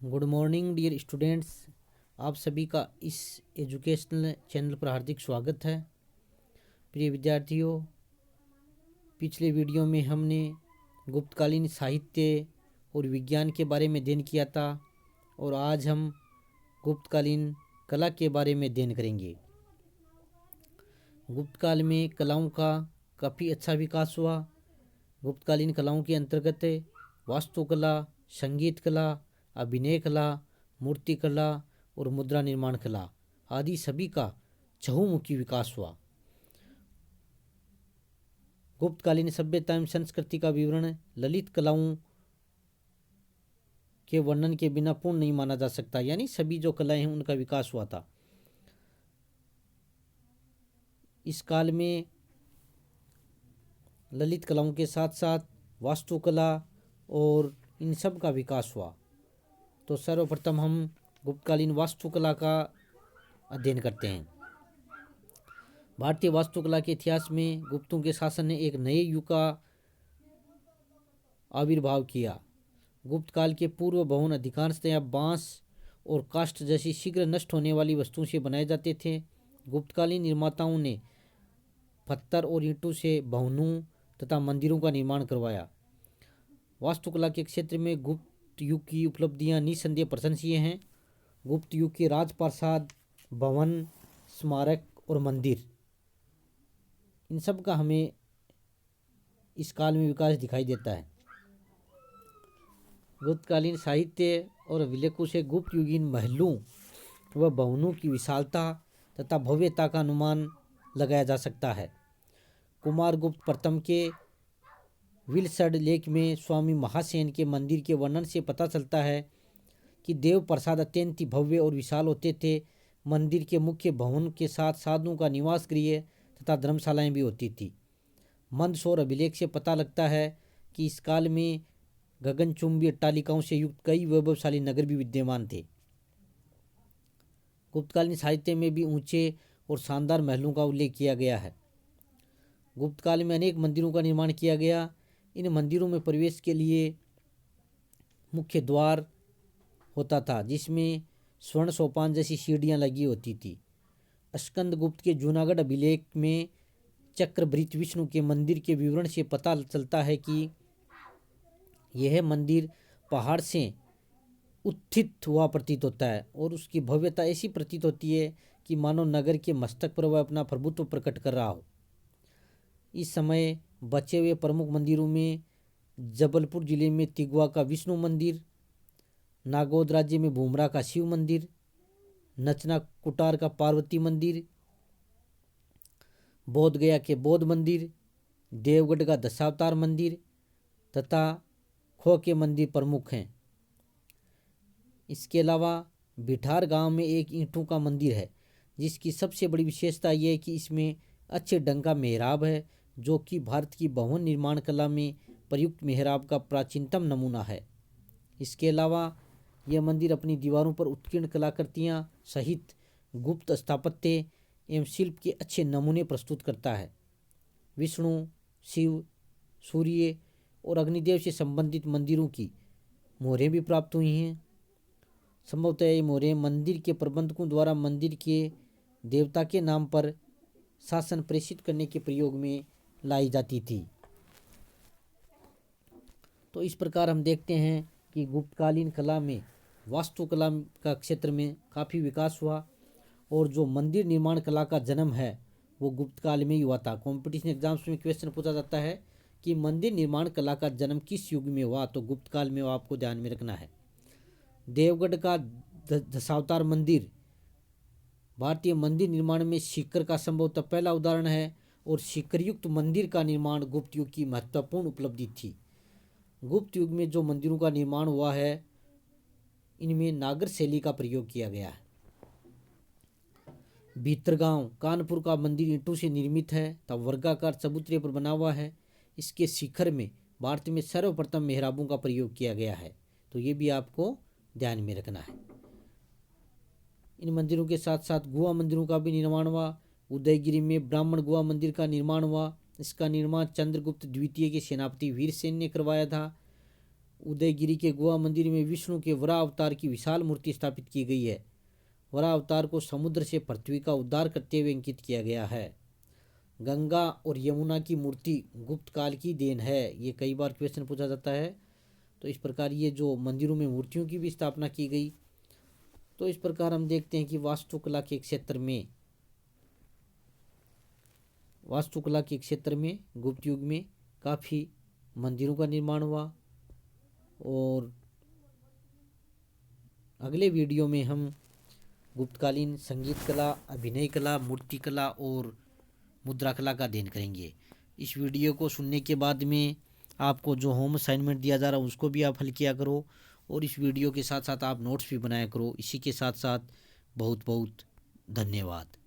Good morning dear students. आप सभी का इस एजुकेशनल चैनल पर हार्दिक स्वागत है। प्रिय विद्यार्थियों, पिछले वीडियो में हमने गुप्तकालीन साहित्य और विज्ञान के बारे में अध्ययन किया था और आज हम गुप्तकालीन कला के बारे में अध्ययन करेंगे। गुप्तकाल में कलाओं का काफ़ी अच्छा विकास हुआ। गुप्तकालीन कलाओं के अंतर्गत वास्तुकला, संगीत कला, अभिनय कला, मूर्ति कला और मुद्रा निर्माण कला आदि सभी का चहुमुखी विकास हुआ। गुप्तकालीन सभ्यता एवं संस्कृति का विवरण ललित कलाओं के वर्णन के बिना पूर्ण नहीं माना जा सकता, यानी सभी जो कलाएं हैं उनका विकास हुआ था। इस काल में ललित कलाओं के साथ साथ वास्तुकला और इन सब का विकास हुआ। तो सर्वप्रथम हम गुप्तकालीन वास्तुकला का अध्ययन करते हैं। भारतीय वास्तुकला के इतिहास में गुप्तों के शासन ने एक नए युग का आविर्भाव किया। गुप्त काल के पूर्व भवन अधिकांशतः बांस और काष्ठ जैसी शीघ्र नष्ट होने वाली वस्तुओं से बनाए जाते थे। गुप्तकालीन निर्माताओं ने पत्थर और ईंटों से भवनों तथा मंदिरों का निर्माण करवाया। वास्तुकला के क्षेत्र में गुप्त युग की उपलब्धियां निसंदेह प्रशंसनीय हैं। गुप्त युग के राजप्रासाद, भवन, स्मारक और मंदिर, इन सब का हमें इस काल में विकास दिखाई देता है। गुप्तकालीन साहित्य और अभिलेखों से गुप्त युगीन महलों व भवनों की विशालता तथा भव्यता का अनुमान लगाया जा सकता है। कुमारगुप्त प्रथम के विलसड लेख में स्वामी महासेन के मंदिर के वर्णन से पता चलता है कि देव प्रसाद अत्यंत ही भव्य और विशाल होते थे। मंदिर के मुख्य भवन के साथ साधुओं का निवास गृह तथा धर्मशालाएं भी होती थी। मंदसौर अभिलेख से पता लगता है कि इस काल में गगनचुंबी अट्टालिकाओं से युक्त कई वैभवशाली नगर भी विद्यमान थे। गुप्तकालीन साहित्य में भी ऊंचे और शानदार महलों का उल्लेख किया गया है। गुप्तकाल में अनेक मंदिरों का निर्माण किया गया। इन मंदिरों में प्रवेश के लिए मुख्य द्वार होता था जिसमें स्वर्ण सोपान जैसी सीढ़ियां लगी होती थी। स्कंदगुप्त के जूनागढ़ अभिलेख में चक्रवृत्त विष्णु के मंदिर के विवरण से पता चलता है कि यह मंदिर पहाड़ से उत्थित हुआ प्रतीत होता है और उसकी भव्यता ऐसी प्रतीत होती है कि मानो नगर के मस्तक पर वह अपना प्रभुत्व प्रकट कर रहा हो। इस समय बचे हुए प्रमुख मंदिरों में जबलपुर जिले में तिगवा का विष्णु मंदिर, नागौद राज्य में भूमरा का शिव मंदिर, नचना कुटार का पार्वती मंदिर, बोध गया के बौद्ध मंदिर, देवगढ़ का दशावतार मंदिर तथा खो के मंदिर प्रमुख हैं। इसके अलावा बिठार गांव में एक ईंटों का मंदिर है जिसकी सबसे बड़ी विशेषता यह है कि इसमें अच्छे ढंग का मेहराब है, जो कि भारत की भवन निर्माण कला में प्रयुक्त मेहराब का प्राचीनतम नमूना है। इसके अलावा यह मंदिर अपनी दीवारों पर उत्कीर्ण कलाकृतियाँ सहित गुप्त स्थापत्य एवं शिल्प के अच्छे नमूने प्रस्तुत करता है। विष्णु, शिव, सूर्य और अग्निदेव से संबंधित मंदिरों की मोहरें भी प्राप्त हुई हैं। संभवतः ये मोहरें मंदिर के प्रबंधकों द्वारा मंदिर के देवता के नाम पर शासन प्रेषित करने के प्रयोग में लाई जाती थी। तो इस प्रकार हम देखते हैं कि गुप्तकालीन कला में वास्तुकला का क्षेत्र में काफ़ी विकास हुआ और जो मंदिर निर्माण कला का जन्म है वो गुप्तकाल में ही हुआ था। कॉम्पिटिशन एग्जाम्स में क्वेश्चन पूछा जाता है कि मंदिर निर्माण कला का जन्म किस युग में हुआ, तो गुप्तकाल में हुआ, आपको ध्यान में रखना है। देवगढ़ का दशावतार मंदिर भारतीय मंदिर निर्माण में सीकर का संभवतः पहला उदाहरण है और सीकरयुक्त मंदिर का निर्माण गुप्त युग की महत्वपूर्ण उपलब्धि थी। गुप्त युग में जो मंदिरों का निर्माण हुआ है इनमें नागर शैली का प्रयोग किया गया है। भीतरगांव कानपुर का मंदिर ईंटों से निर्मित है तथा वर्गाकार चबूतरे पर बना हुआ है। इसके शिखर में भारत में सर्वप्रथम मेहराबों का प्रयोग किया गया है, तो ये भी आपको ध्यान में रखना है। इन मंदिरों के साथ साथ गुहा मंदिरों का भी निर्माण हुआ। उदयगिरी में ब्राह्मण गुहा मंदिर का निर्माण हुआ। इसका निर्माण चंद्रगुप्त द्वितीय के सेनापति वीरसेन ने करवाया था उदयगिरी के गुहा मंदिर में विष्णु के वराह अवतार की विशाल मूर्ति स्थापित की गई है। वराह अवतार को समुद्र से पृथ्वी का उद्धार करते हुए अंकित किया गया है। गंगा और यमुना की मूर्ति गुप्त काल की देन है। ये कई बार क्वेश्चन पूछा जाता है। तो इस प्रकार ये जो मंदिरों में मूर्तियों की भी स्थापना की गई। तो इस प्रकार हम देखते हैं कि वास्तुकला के क्षेत्र में गुप्त युग में काफ़ी मंदिरों का निर्माण हुआ। और अगले वीडियो में हम गुप्तकालीन संगीत कला, अभिनय कला, मूर्ति कला और मुद्रा कला का अध्ययन करेंगे। इस वीडियो को सुनने के बाद में आपको जो होम असाइनमेंट दिया जा रहा है उसको भी आप हल किया करो और इस वीडियो के साथ साथ आप नोट्स भी बनाया करो। इसी के साथ साथ बहुत बहुत धन्यवाद।